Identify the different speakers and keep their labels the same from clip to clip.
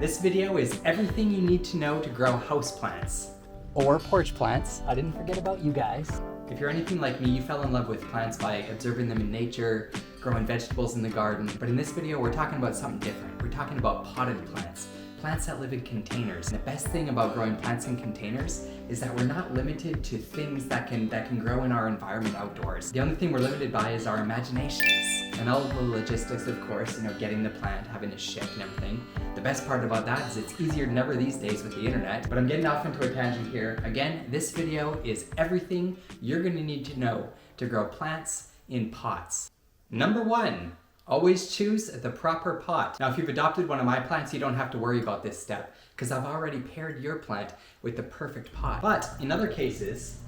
Speaker 1: This video is everything you need to know to grow houseplants.
Speaker 2: Or porch plants. I didn't forget about you guys.
Speaker 1: If you're anything like me, you fell in love with plants by observing them in nature, growing vegetables in the garden. But in this video, we're talking about something different. We're talking about potted plants. Plants that live in containers. And the best thing about growing plants in containers is that we're not limited to things that can grow in our environment outdoors. The only thing we're limited by is our imaginations. And all of the logistics, of course, getting the plant, having it shipped and everything. The best part about that is it's easier than ever these days with the internet. But I'm getting off into a tangent here. Again, this video is everything you're gonna need to know to grow plants in pots. Number 1. Always choose the proper pot. Now, if you've adopted one of my plants, you don't have to worry about this step because I've already paired your plant with the perfect pot. But in other cases,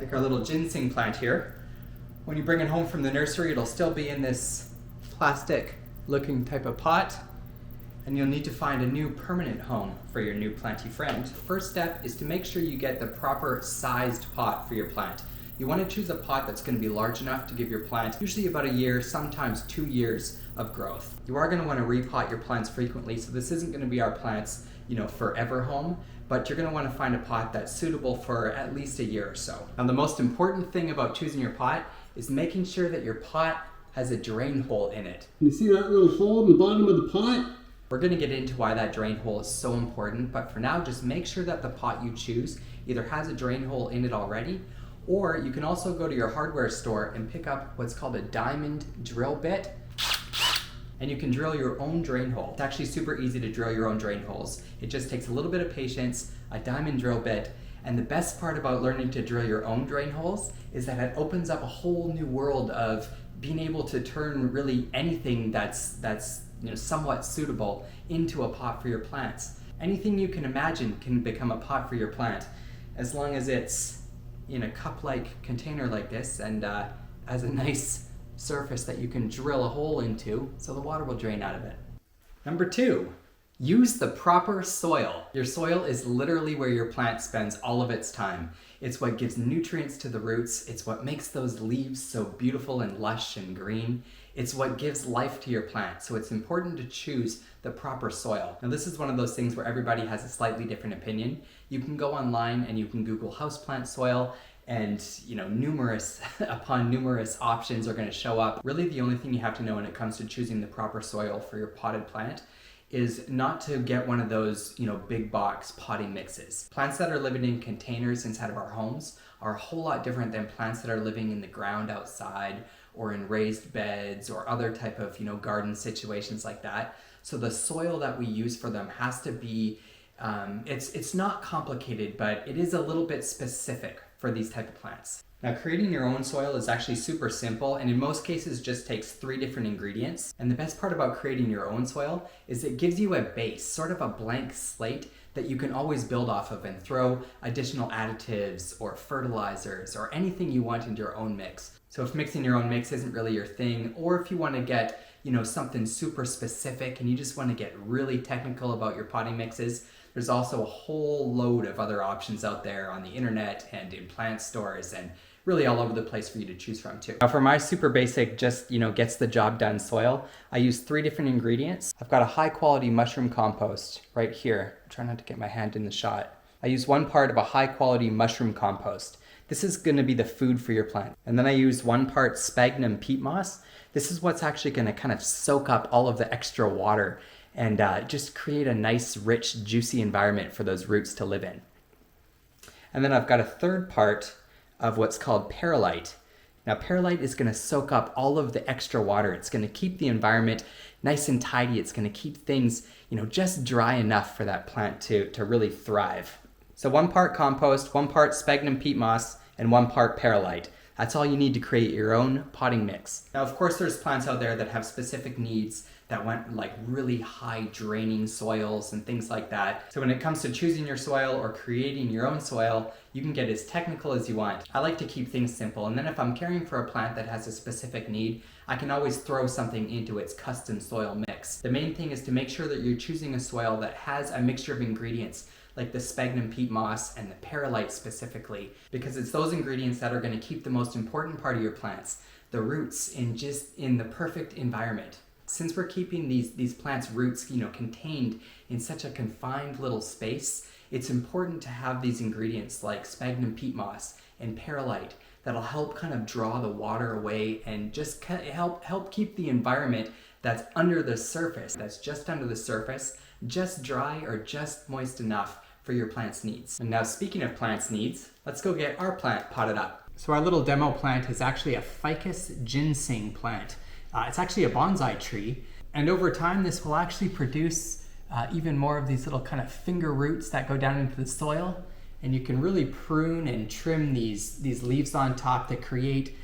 Speaker 1: like our little ginseng plant here, when you bring it home from the nursery, it'll still be in this plastic looking type of pot, and you'll need to find a new permanent home for your new planty friend. First step is to make sure you get the proper sized pot for your plant. You want to choose a pot that's going to be large enough to give your plant usually about a year, sometimes 2 years of growth. You are going to want to repot your plants frequently, so this isn't going to be our plants, forever home, but you're going to want to find a pot that's suitable for at least a year or so. Now, the most important thing about choosing your pot is making sure that your pot has a drain hole in it.
Speaker 3: You see that little hole in the bottom of the pot?
Speaker 1: We're going to get into why that drain hole is so important, but for now, just make sure that the pot you choose either has a drain hole in it already, or you can also go to your hardware store and pick up what's called a diamond drill bit, and you can drill your own drain hole. It's actually super easy to drill your own drain holes. It just takes a little bit of patience, a diamond drill bit, and the best part about learning to drill your own drain holes is that it opens up a whole new world of being able to turn really anything that's somewhat suitable into a pot for your plants. Anything you can imagine can become a pot for your plant, as long as it's in a cup-like container like this and has a nice surface that you can drill a hole into so the water will drain out of it. Number 2, use the proper soil. Your soil is literally where your plant spends all of its time. It's what gives nutrients to the roots. It's what makes those leaves so beautiful and lush and green. It's what gives life to your plant. So it's important to choose the proper soil. Now, this is one of those things where everybody has a slightly different opinion. You can go online and you can Google houseplant soil, and numerous upon numerous options are going to show up. Really, the only thing you have to know when it comes to choosing the proper soil for your potted plant is not to get one of those, big box potting mixes. Plants that are living in containers inside of our homes are a whole lot different than plants that are living in the ground outside or in raised beds or other type of, garden situations like that. So the soil that we use for them has to be, it's not complicated, but it is a little bit specific for these type of plants. Now, creating your own soil is actually super simple, and in most cases just takes 3 different ingredients. And the best part about creating your own soil is it gives you a base, sort of a blank slate that you can always build off of and throw additional additives or fertilizers or anything you want into your own mix. So if mixing your own mix isn't really your thing, or if you want to get, something super specific and you just want to get really technical about your potting mixes, there's also a whole load of other options out there on the internet and in plant stores and really all over the place for you to choose from too. Now, for my super basic, just gets the job done soil, I use 3 different ingredients. I've got a high quality mushroom compost right here. I'm trying not to get my hand in the shot. I use 1 part of a high quality mushroom compost. This is going to be the food for your plant. And then I use 1 part sphagnum peat moss. This is what's actually going to kind of soak up all of the extra water and just create a nice, rich, juicy environment for those roots to live in. And then I've got a 3rd part of what's called perlite. Now, perlite is going to soak up all of the extra water. It's going to keep the environment nice and tidy. It's going to keep things, just dry enough for that plant to really thrive. So 1 part compost, 1 part sphagnum peat moss, and 1 part perlite. That's all you need to create your own potting mix. Now, of course, there's plants out there that have specific needs that want like really high draining soils and things like that. So when it comes to choosing your soil or creating your own soil, you can get as technical as you want. I like to keep things simple, and then if I'm caring for a plant that has a specific need, I can always throw something into its custom soil mix. The main thing is to make sure that you're choosing a soil that has a mixture of ingredients like the sphagnum peat moss and the perlite specifically, because it's those ingredients that are going to keep the most important part of your plants, the roots, in the perfect environment. Since we're keeping these plants' roots, contained in such a confined little space, it's important to have these ingredients like sphagnum peat moss and perlite that'll help kind of draw the water away and just help keep the environment that's under the surface, that's just under the surface, just dry or just moist enough for your plant's needs. And now speaking of plant's needs, let's go get our plant potted up. So our little demo plant is actually a ficus ginseng plant. It's actually a bonsai tree, and over time this will actually produce even more of these little kind of finger roots that go down into the soil, and you can really prune and trim these leaves on top that create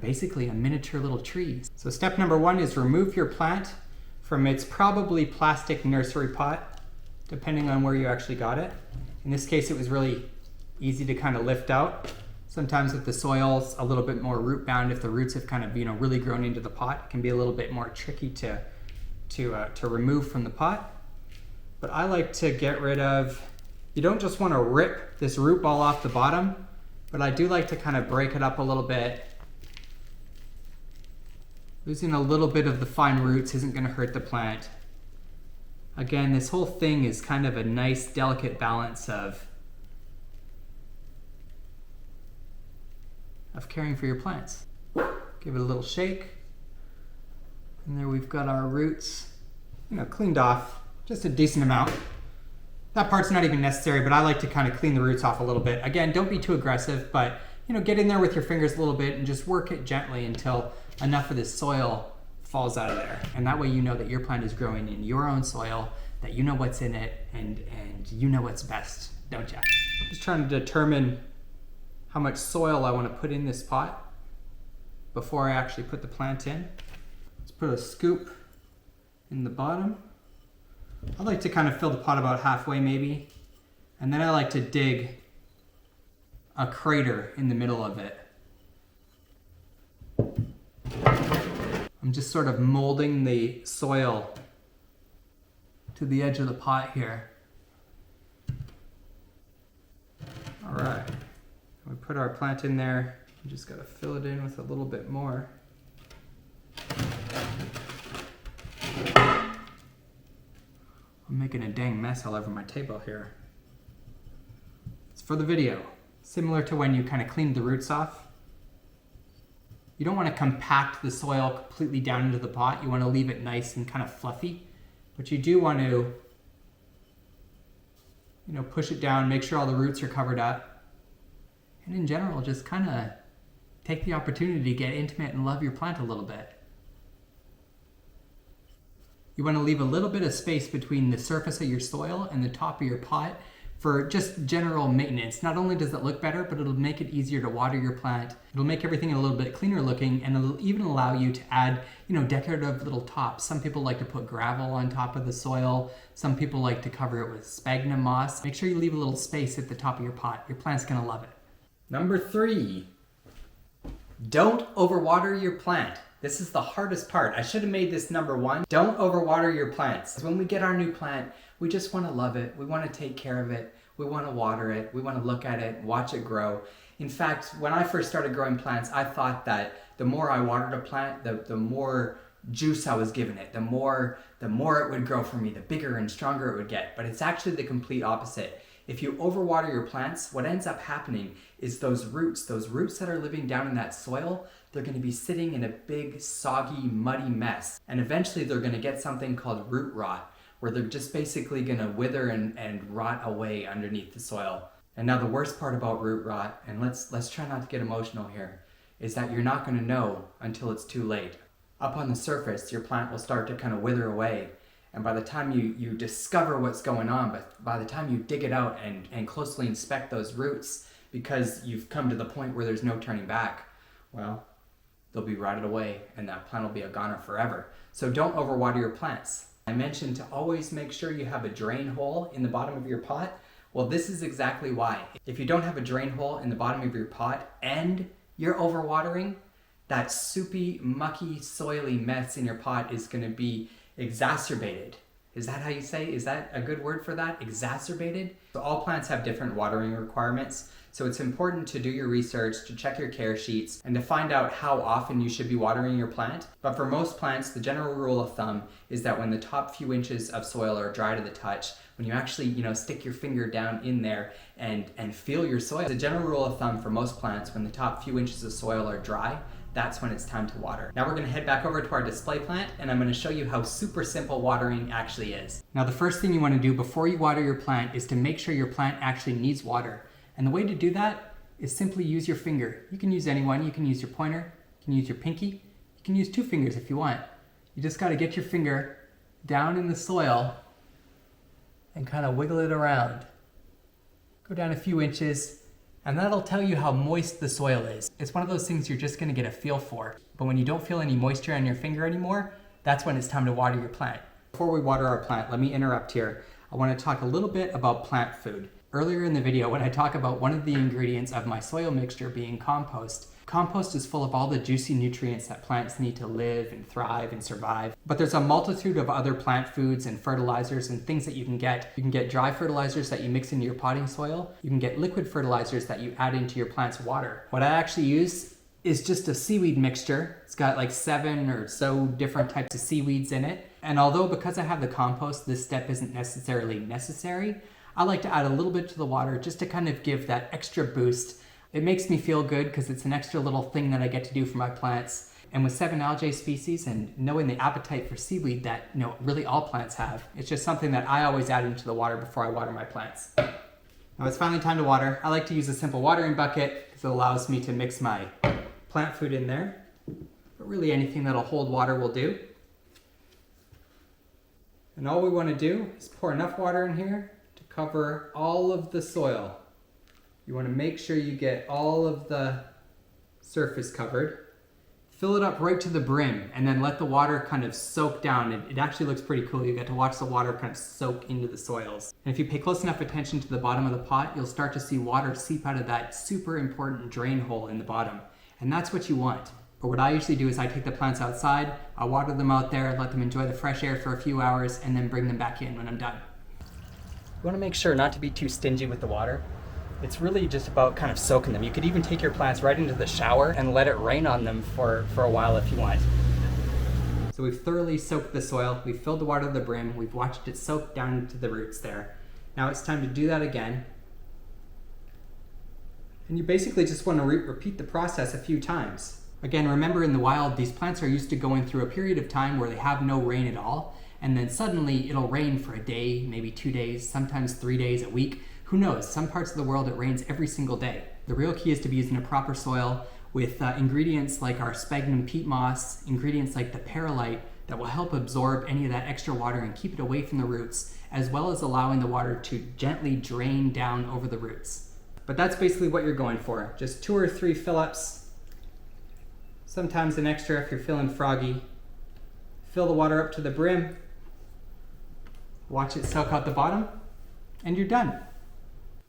Speaker 1: basically a miniature little tree. So step number 1 is remove your plant from its probably plastic nursery pot, depending on where you actually got it. In this case it was really easy to kind of lift out. Sometimes if the soil's a little bit more root bound, if the roots have kind of really grown into the pot, it can be a little bit more tricky to remove from the pot. But I like to get rid of, you don't just want to rip this root ball off the bottom, but I do like to kind of break it up a little bit. Losing a little bit of the fine roots isn't going to hurt the plant. Again, this whole thing is kind of a nice delicate balance of caring for your plants. Give it a little shake. And there we've got our roots, cleaned off just a decent amount. That part's not even necessary, but I like to kind of clean the roots off a little bit. Again, don't be too aggressive, but get in there with your fingers a little bit and just work it gently until enough of this soil falls out of there. And that way you know that your plant is growing in your own soil, that you know what's in it, and you know what's best, don't you? Just trying to determine how much soil I want to put in this pot before I actually put the plant in. Let's put a scoop in the bottom. I like to kind of fill the pot about halfway maybe, and then I like to dig a crater in the middle of it. I'm just sort of molding the soil to the edge of the pot here. All right. We put our plant in there. We just got to fill it in with a little bit more. I'm making a dang mess all over my table here. It's for the video. Similar to when you kind of cleaned the roots off. You don't want to compact the soil completely down into the pot. You want to leave it nice and kind of fluffy. But you do want to, push it down, make sure all the roots are covered up. And in general, just kind of take the opportunity to get intimate and love your plant a little bit. You want to leave a little bit of space between the surface of your soil and the top of your pot for just general maintenance. Not only does it look better, but it'll make it easier to water your plant. It'll make everything a little bit cleaner looking, and it'll even allow you to add, decorative little tops. Some people like to put gravel on top of the soil. Some people like to cover it with sphagnum moss. Make sure you leave a little space at the top of your pot. Your plant's gonna love it. Number 3, don't overwater your plant. This is the hardest part. I should have made this number 1. Don't overwater your plants. When we get our new plant, we just want to love it. We want to take care of it. We want to water it. We want to look at it, watch it grow. In fact, when I first started growing plants, I thought that the more I watered a plant, the more juice I was giving it, the more it would grow for me, the bigger and stronger it would get. But it's actually the complete opposite. If you overwater your plants, what ends up happening is those roots that are living down in that soil, they're going to be sitting in a big, soggy, muddy mess. And eventually they're going to get something called root rot, where they're just basically going to wither and rot away underneath the soil. And now the worst part about root rot, and let's try not to get emotional here, is that you're not going to know until it's too late. Up on the surface, your plant will start to kind of wither away. And by the time you discover what's going on, but by the time you dig it out and closely inspect those roots, because you've come to the point where there's no turning back, well, they'll be rotted away and that plant will be a goner forever. So don't overwater your plants. I mentioned to always make sure you have a drain hole in the bottom of your pot. Well, this is exactly why. If you don't have a drain hole in the bottom of your pot and you're overwatering, that soupy, mucky, soily mess in your pot is going to be exacerbated Is that how you say? Is that a good word for that? Exacerbated? So all plants have different watering requirements. So it's important to do your research, to check your care sheets, and to find out how often you should be watering your plant. But for most plants, the general rule of thumb is that when the top few inches of soil are dry to the touch, when you actually, stick your finger down in there and feel your soil, the general rule of thumb for most plants, when the top few inches of soil are dry, that's when it's time to water. Now we're gonna head back over to our display plant and I'm gonna show you how super simple watering actually is. Now the first thing you wanna do before you water your plant is to make sure your plant actually needs water. And the way to do that is simply use your finger. You can use any one. You can use your pointer, you can use your pinky, you can use 2 fingers if you want. You just gotta get your finger down in the soil and kind of wiggle it around. Go down a few inches, and that'll tell you how moist the soil is. It's one of those things you're just gonna get a feel for. But when you don't feel any moisture on your finger anymore, that's when it's time to water your plant. Before we water our plant, let me interrupt here. I wanna talk a little bit about plant food. Earlier in the video, when I talk about one of the ingredients of my soil mixture being compost, compost is full of all the juicy nutrients that plants need to live and thrive and survive. But there's a multitude of other plant foods and fertilizers and things that you can get. You can get dry fertilizers that you mix into your potting soil. You can get liquid fertilizers that you add into your plant's water. What I actually use is just a seaweed mixture. It's got like 7 or so different types of seaweeds in it. And although because I have the compost, this step isn't necessarily necessary, I like to add a little bit to the water just to kind of give that extra boost. It makes me feel good because it's an extra little thing that I get to do for my plants. And with 7 algae species and knowing the appetite for seaweed that really all plants have, it's just something that I always add into the water before I water my plants. Now it's finally time to water. I like to use a simple watering bucket because it allows me to mix my plant food in there. But really anything that'll hold water will do. And all we want to do is pour enough water in here to cover all of the soil. You want to make sure you get all of the surface covered. Fill it up right to the brim and then let the water kind of soak down. It actually looks pretty cool. You get to watch the water kind of soak into the soils. And if you pay close enough attention to the bottom of the pot, you'll start to see water seep out of that super important drain hole in the bottom. And that's what you want. But what I usually do is I take the plants outside, I water them out there, let them enjoy the fresh air for a few hours, and then bring them back in when I'm done. You want to make sure not to be too stingy with the water. It's really just about kind of soaking them. You could even take your plants right into the shower and let it rain on them for a while if you want. So we've thoroughly soaked the soil, we've filled the water to the brim, we've watched it soak down into the roots there. Now it's time to do that again. And you basically just want to repeat the process a few times. Again, remember in the wild, these plants are used to going through a period of time where they have no rain at all, and then suddenly it'll rain for a day, maybe 2 days, sometimes 3 days, a week. Who knows? Some parts of the world it rains every single day. The real key is to be using a proper soil with ingredients like our sphagnum peat moss, ingredients like the perlite that will help absorb any of that extra water and keep it away from the roots, as well as allowing the water to gently drain down over the roots. But that's basically what you're going for. Just 2 or 3 fill-ups, sometimes an extra if you're feeling froggy. Fill the water up to the brim, watch it soak out the bottom, and you're done.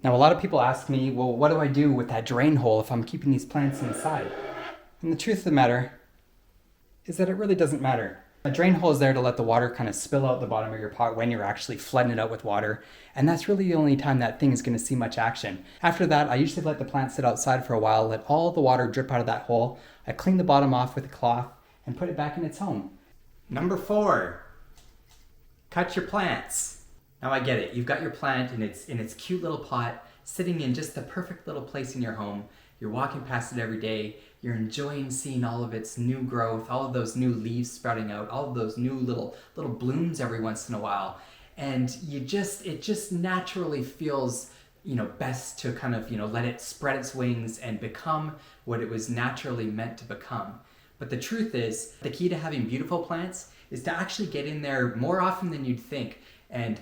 Speaker 1: Now a lot of people ask me, well, what do I do with that drain hole if I'm keeping these plants inside? And the truth of the matter is that it really doesn't matter. A drain hole is there to let the water kind of spill out the bottom of your pot when you're actually flooding it out with water, and that's really the only time that thing is going to see much action. After that, I usually let the plant sit outside for a while, let all the water drip out of that hole. I clean the bottom off with a cloth and put it back in its home. Number 4, cut your plants. Now I get it, you've got your plant in its cute little pot, sitting in just the perfect little place in your home. You're walking past it every day, you're enjoying seeing all of its new growth, all of those new leaves sprouting out, all of those new little blooms every once in a while. And it just naturally feels, best to kind of, let it spread its wings and become what it was naturally meant to become. But the truth is, the key to having beautiful plants is to actually get in there more often than you'd think and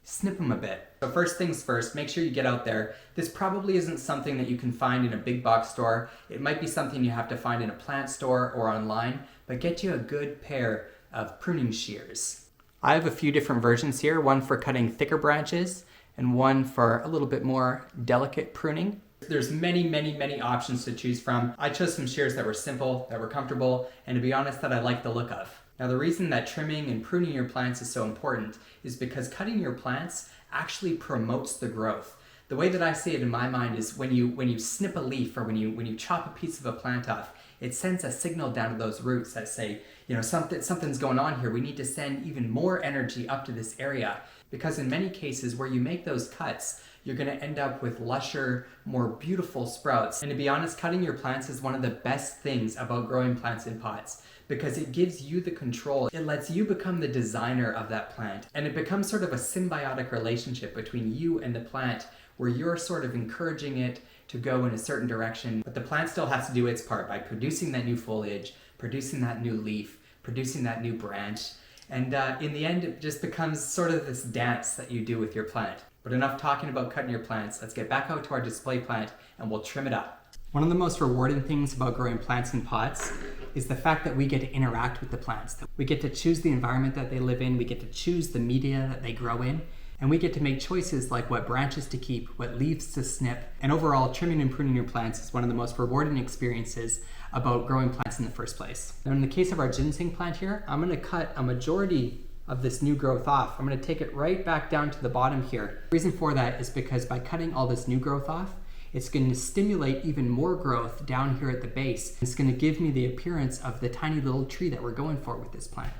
Speaker 1: snip them a bit. So first things first, make sure you get out there. This probably isn't something that you can find in a big box store. It might be something you have to find in a plant store or online, but get you a good pair of pruning shears. I have a few different versions here, one for cutting thicker branches and one for a little bit more delicate pruning. There's many options to choose from. I chose some shears that were simple, that were comfortable, and to be honest, that I like the look of. Now, the reason that trimming and pruning your plants is so important is because cutting your plants actually promotes the growth. The way that I see it in my mind is when you snip a leaf or when you chop a piece of a plant off, it sends a signal down to those roots that say, you know, something's going on here. We need to send even more energy up to this area, because in many cases where you make those cuts, you're going to end up with lusher, more beautiful sprouts. And to be honest, cutting your plants is one of the best things about growing plants in pots, because it gives you the control. It lets you become the designer of that plant. And it becomes sort of a symbiotic relationship between you and the plant, where you're sort of encouraging it to go in a certain direction, but the plant still has to do its part by producing that new foliage, producing that new leaf, producing that new branch. And in the end, it just becomes sort of this dance that you do with your plant. But enough talking about cutting your plants. Let's get back out to our display plant and we'll trim it up. One of the most rewarding things about growing plants in pots is the fact that we get to interact with the plants. We get to choose the environment that they live in, we get to choose the media that they grow in, and we get to make choices like what branches to keep, what leaves to snip, and overall, trimming and pruning your plants is one of the most rewarding experiences about growing plants in the first place. Now, in the case of our ginseng plant here, I'm gonna cut a majority of this new growth off. I'm gonna take it right back down to the bottom here. The reason for that is because by cutting all this new growth off, it's going to stimulate even more growth down here at the base. It's going to give me the appearance of the tiny little tree that we're going for with this plant.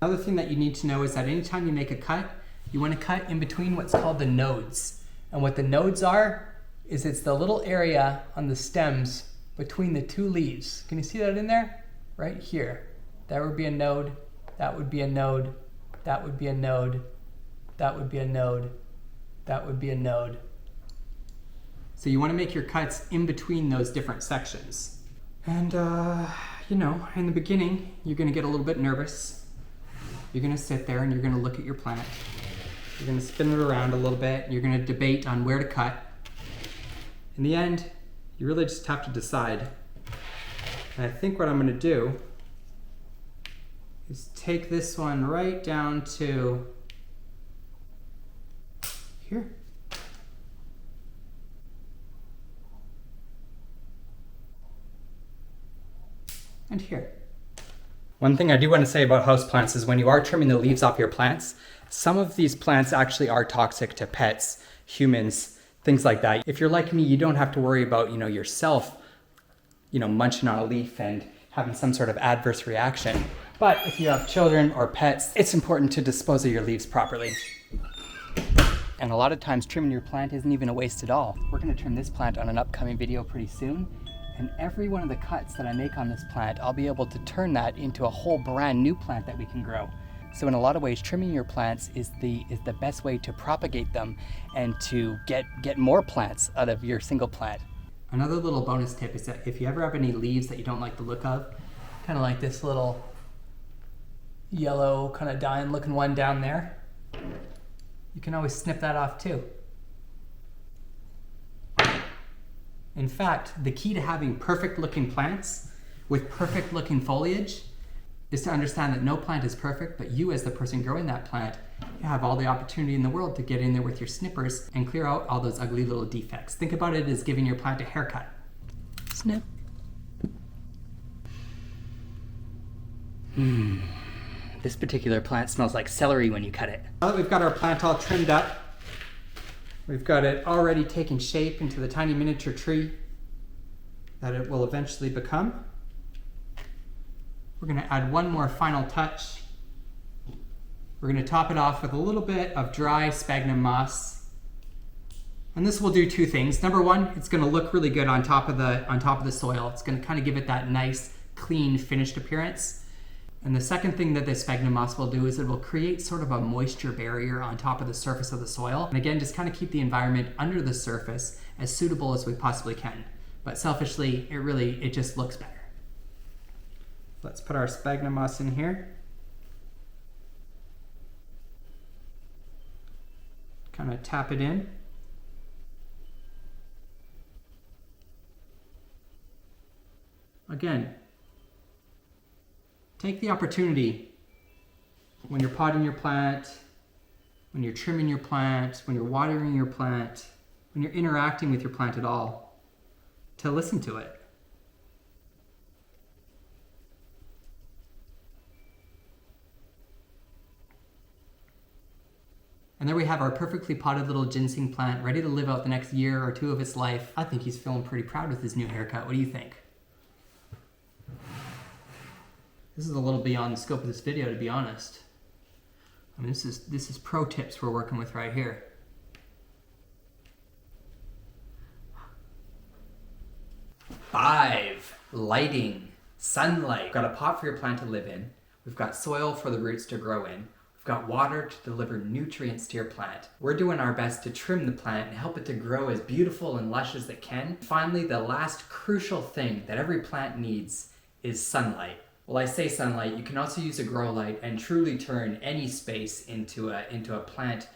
Speaker 1: Another thing that you need to know is that anytime you make a cut, you want to cut in between what's called the nodes. And what the nodes are, is it's the little area on the stems between the two leaves. Can you see that in there? Right here. That would be a node, that would be a node, that would be a node, that would be a node, that would be a node. So you want to make your cuts in between those different sections. And you know, in the beginning, you're going to get a little bit nervous. You're going to sit there and you're going to look at your plant. You're going to spin it around a little bit. You're going to debate on where to cut. In the end, you really just have to decide. And I think what I'm going to do is take this one right down to here. And here. One thing I do want to say about houseplants is when you are trimming the leaves off your plants, some of these plants actually are toxic to pets, humans, things like that. If you're like me, you don't have to worry about, yourself, munching on a leaf and having some sort of adverse reaction. But if you have children or pets, it's important to dispose of your leaves properly. And a lot of times trimming your plant isn't even a waste at all. We're going to trim this plant on an upcoming video pretty soon. And every one of the cuts that I make on this plant, I'll be able to turn that into a whole brand new plant that we can grow. So in a lot of ways, trimming your plants is the best way to propagate them and to get more plants out of your single plant. Another little bonus tip is that if you ever have any leaves that you don't like the look of, kind of like this little yellow, kind of dying looking one down there, you can always snip that off too. In fact, the key to having perfect looking plants with perfect looking foliage is to understand that no plant is perfect, but you as the person growing that plant, you have all the opportunity in the world to get in there with your snippers and clear out all those ugly little defects. Think about it as giving your plant a haircut. Snip. This particular plant smells like celery when you cut it. Now that we've got our plant all trimmed up, we've got it already taking shape into the tiny miniature tree that it will eventually become. We're going to add one more final touch. We're going to top it off with a little bit of dry sphagnum moss. And this will do two things. Number one, it's going to look really good on top of the soil. It's going to kind of give it that nice, clean, finished appearance. And the second thing that this sphagnum moss will do is it will create sort of a moisture barrier on top of the surface of the soil. And again, just kind of keep the environment under the surface as suitable as we possibly can. But selfishly, it just looks better. Let's put our sphagnum moss in here. Kind of tap it in. Again, take the opportunity when you're potting your plant, when you're trimming your plant, when you're watering your plant, when you're interacting with your plant at all, to listen to it. And there we have our perfectly potted little ginseng plant ready to live out the next year or two of its life. I think he's feeling pretty proud with his new haircut. What do you think? This is a little beyond the scope of this video, to be honest. I mean, this is pro tips we're working with right here. Five, lighting, sunlight. We've got a pot for your plant to live in. We've got soil for the roots to grow in. We've got water to deliver nutrients to your plant. We're doing our best to trim the plant and help it to grow as beautiful and lush as it can. Finally, the last crucial thing that every plant needs is sunlight. Well, I say sunlight, you can also use a grow light and truly turn any space into a plant,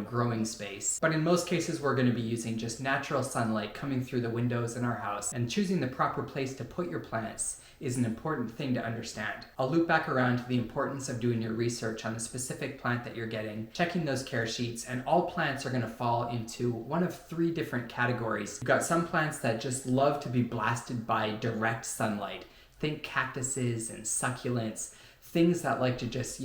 Speaker 1: growing space. But in most cases, we're going to be using just natural sunlight coming through the windows in our house, and choosing the proper place to put your plants is an important thing to understand. I'll loop back around to the importance of doing your research on the specific plant that you're getting, checking those care sheets, and all plants are going to fall into one of three different categories. You've got some plants that just love to be blasted by direct sunlight. Think cactuses and succulents, things that like to just,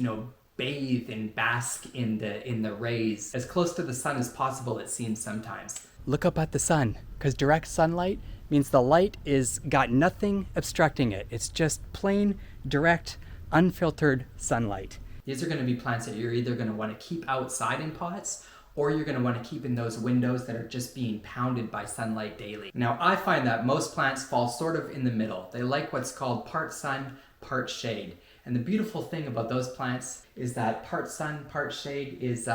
Speaker 1: bathe and bask in the rays as close to the sun as possible, it seems sometimes.
Speaker 2: Look up at the sun, because direct sunlight means the light is got nothing obstructing it. It's just plain, direct, unfiltered sunlight.
Speaker 1: These are going to be plants that you're either going to want to keep outside in pots, or you're going to want to keep in those windows that are just being pounded by sunlight daily. Now, I find that most plants fall sort of in the middle. They like what's called part sun, part shade. And the beautiful thing about those plants is that part sun, part shade is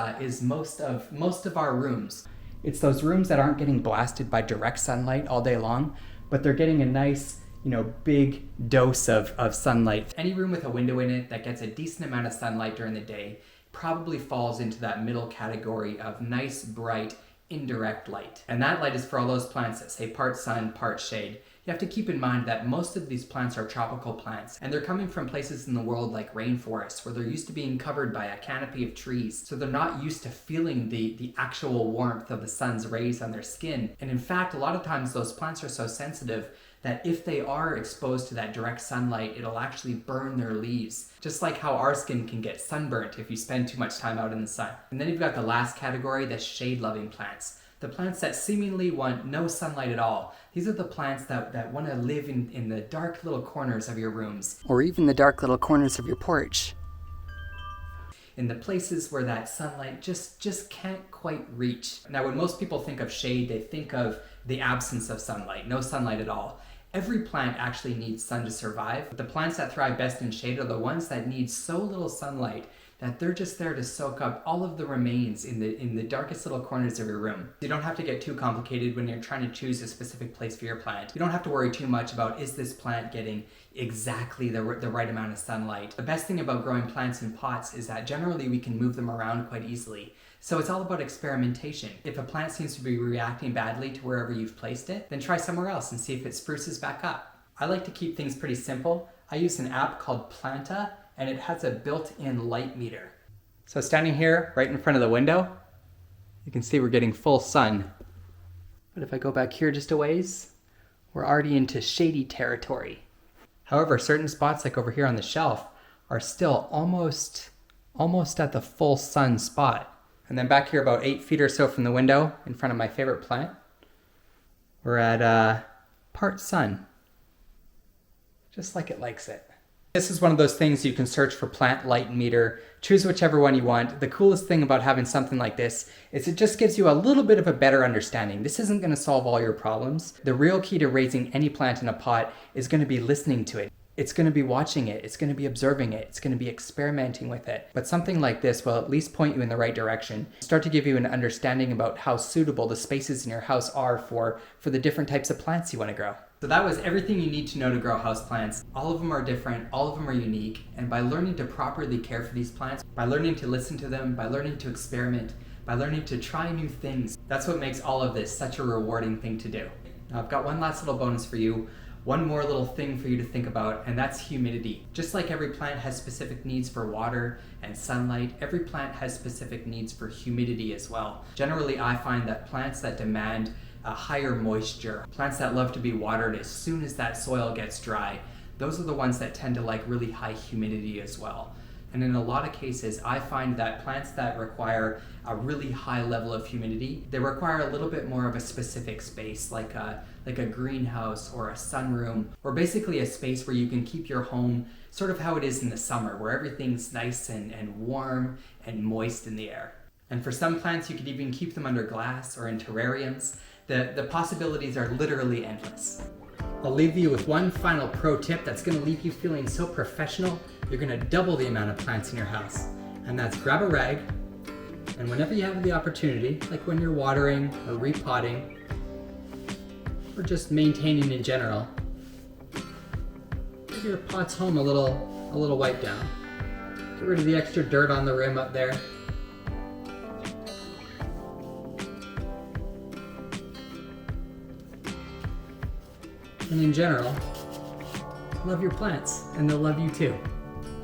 Speaker 1: most of our rooms. It's those rooms that aren't getting blasted by direct sunlight all day long, but they're getting a nice, big dose of sunlight. Any room with a window in it that gets a decent amount of sunlight during the day probably falls into that middle category of nice, bright, indirect light. And that light is for all those plants that say part sun, part shade. You have to keep in mind that most of these plants are tropical plants, and they're coming from places in the world like rainforests, where they're used to being covered by a canopy of trees, so they're not used to feeling the actual warmth of the sun's rays on their skin. And in fact, a lot of times those plants are so sensitive that if they are exposed to that direct sunlight, it'll actually burn their leaves, just like how our skin can get sunburnt if you spend too much time out in the sun. And then you've got the last category, the shade-loving plants. The plants that seemingly want no sunlight at all. These are the plants that want to live in the dark little corners of your rooms.
Speaker 2: Or even the dark little corners of your porch.
Speaker 1: In the places where that sunlight just can't quite reach. Now, when most people think of shade, they think of the absence of sunlight, no sunlight at all. Every plant actually needs sun to survive, but the plants that thrive best in shade are the ones that need so little sunlight that they're just there to soak up all of the remains in the darkest little corners of your room. You don't have to get too complicated when you're trying to choose a specific place for your plant. You don't have to worry too much about, is this plant getting exactly the right amount of sunlight? The best thing about growing plants in pots is that generally we can move them around quite easily. So it's all about experimentation. If a plant seems to be reacting badly to wherever you've placed it, then try somewhere else and see if it spruces back up. I like to keep things pretty simple. I use an app called Planta, and it has a built-in light meter. So standing here right in front of the window, you can see we're getting full sun. But if I go back here just a ways, we're already into shady territory. However, certain spots like over here on the shelf are still almost at the full sun spot. And then back here about 8 feet or so from the window in front of my favorite plant, we're at part sun, just like it likes it. This is one of those things you can search for plant light meter, choose whichever one you want. The coolest thing about having something like this is it just gives you a little bit of a better understanding. This isn't going to solve all your problems. The real key to raising any plant in a pot is going to be listening to it. It's going to be watching it, it's going to be observing it, it's going to be experimenting with it. But something like this will at least point you in the right direction, start to give you an understanding about how suitable the spaces in your house are for the different types of plants you want to grow. So that was everything you need to know to grow houseplants. All of them are different, all of them are unique, and by learning to properly care for these plants, by learning to listen to them, by learning to experiment, by learning to try new things, that's what makes all of this such a rewarding thing to do. Now I've got one last little bonus for you. One more little thing for you to think about, and that's humidity. Just like every plant has specific needs for water and sunlight, every plant has specific needs for humidity as well. Generally, I find that plants that demand a higher moisture, plants that love to be watered as soon as that soil gets dry, those are the ones that tend to like really high humidity as well. And in a lot of cases, I find that plants that require a really high level of humidity, they require a little bit more of a specific space, like a greenhouse or a sunroom, or basically a space where you can keep your home sort of how it is in the summer, where everything's nice and warm and moist in the air. And for some plants, you could even keep them under glass or in terrariums. The possibilities are literally endless. I'll leave you with one final pro tip that's going to leave you feeling so professional, you're going to double the amount of plants in your house. And that's grab a rag, and whenever you have the opportunity, like when you're watering or repotting, or just maintaining in general, give your pots home a little wipe down. Get rid of the extra dirt on the rim up there. And in general, love your plants, and they'll love you too.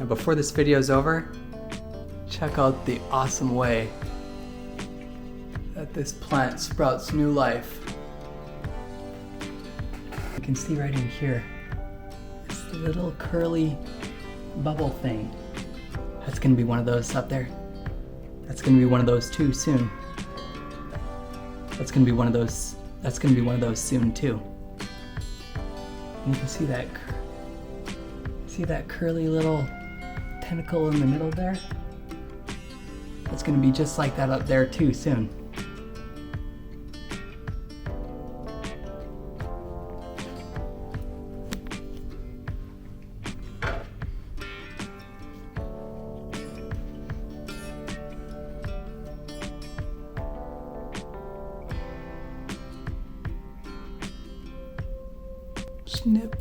Speaker 1: Now before this video is over, check out the awesome way that this plant sprouts new life. You can see right in here, this little curly bubble thing. That's gonna be one of those up there. That's gonna be one of those too soon. That's gonna be one of those soon too. And you can see that curly little tentacle in the middle there? It's gonna be just like that up there too soon. Snip.